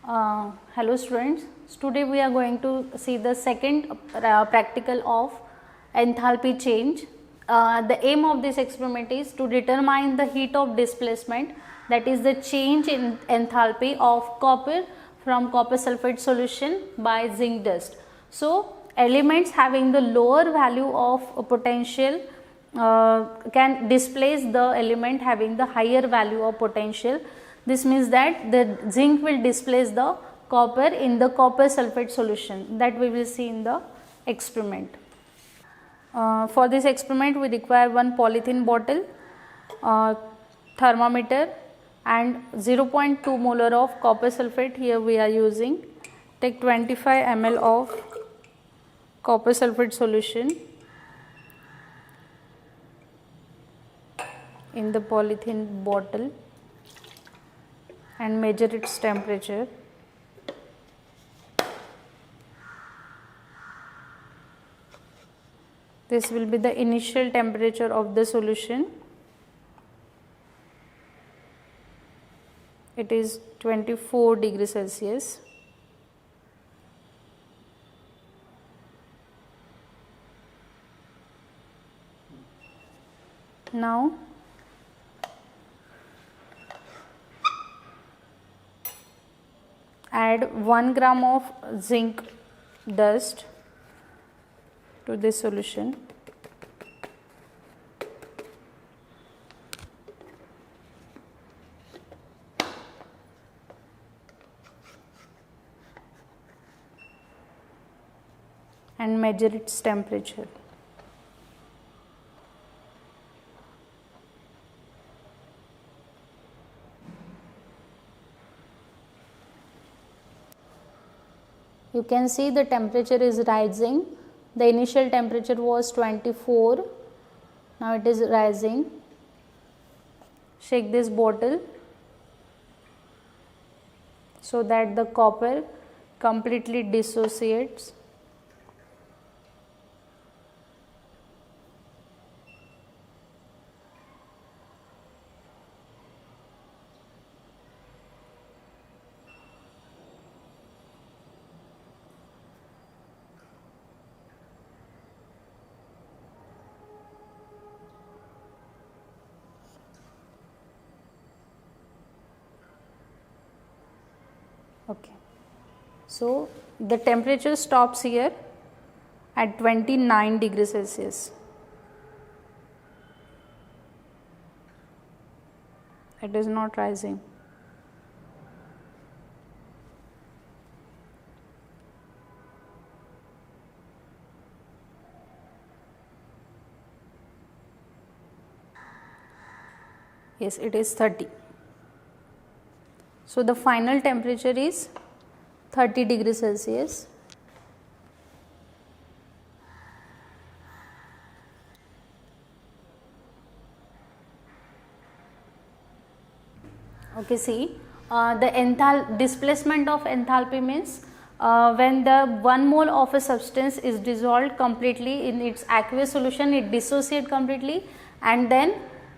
Hello students, today we are going to see the second practical of enthalpy change. The aim of this experiment is to determine the heat of displacement, that is the change in enthalpy of copper from copper sulfate solution by zinc dust. So, elements having the lower value of potential can displace the element having the higher value of potential. This means that the zinc will displace the copper in the copper sulfate solution, that we will see in the experiment. For this experiment we require one polythene bottle, thermometer and 0.2 molar of copper sulfate. Here we are using. Take 25 ml of copper sulfate solution in the polythene bottle and measure its temperature. This will be the initial temperature of the solution. It is 24 degrees Celsius. Now add 1 gram of zinc dust to this solution. And measure its temperature. You can see the temperature is rising. The initial temperature was 24. Now it is rising. Shake this bottle so that the copper completely dissociates. Okay. So the temperature stops here at 29 degrees Celsius. It is not rising. Yes, it is 30. So the final temperature is 30 degrees Celsius. Okay, see the displacement of enthalpy means when the 1 mole of a substance is dissolved completely in its aqueous solution, it dissociates completely, and then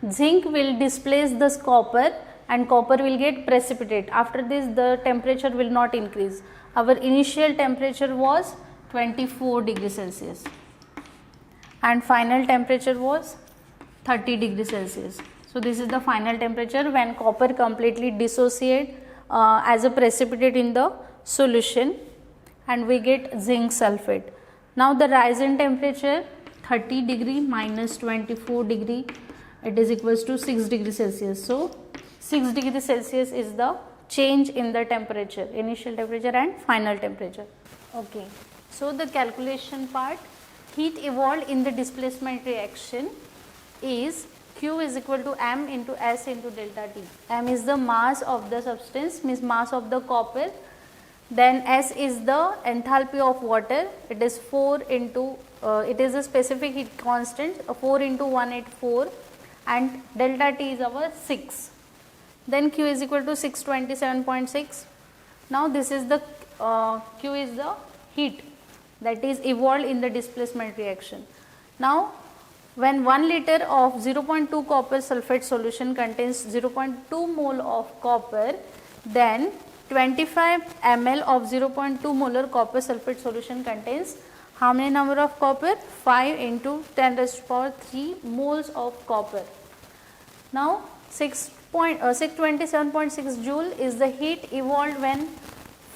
zinc will displace this copper and copper will get precipitate. After this the temperature will not increase. Our initial temperature was 24 degrees Celsius and final temperature was 30 degrees Celsius. So this is the final temperature when copper completely dissociate as a precipitate in the solution and we get zinc sulfate. Now the rise in temperature 30 degree minus 24 degree, it is equals to 6 degrees Celsius. So 6 degrees Celsius is the change in the temperature, initial temperature and final temperature. Okay. So the calculation part, heat evolved in the displacement reaction is Q is equal to M into S into delta T. M is the mass of the substance, means mass of the copper. Then S is the enthalpy of water. It is 4 into, it is a specific heat constant, 4 into 184, and delta T is our 6. Then Q is equal to 627.6. Now this is the Q is the heat that is evolved in the displacement reaction. Now when 1 liter of 0.2 copper sulfate solution contains 0.2 mole of copper, then 25 ml of 0.2 molar copper sulfate solution contains how many number of copper? 5 into 10 raised to power 3 moles of copper. Now 627.6 joule is the heat evolved when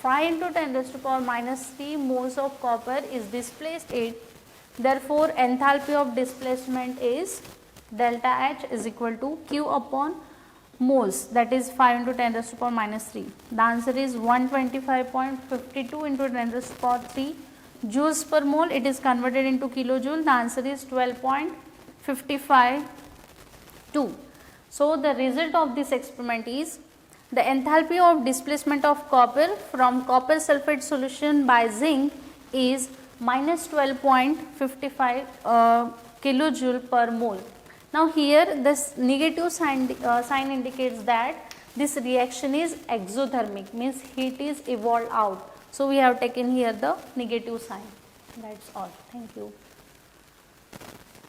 5 into 10 raised to power minus 3 moles of copper is displaced in. Therefore, enthalpy of displacement is delta H is equal to Q upon moles, that is 5 into 10 raised to power minus 3. The answer is 125.52 into 10 raised to power 3 joules per mole. It is converted into kilojoule. The answer is 12.552. So, the result of this experiment is the enthalpy of displacement of copper from copper sulfate solution by zinc is minus 12.55 kilojoule per mole. Now, here this negative sign indicates that this reaction is exothermic, means heat is evolved out. So, we have taken here the negative sign. That is all. Thank you.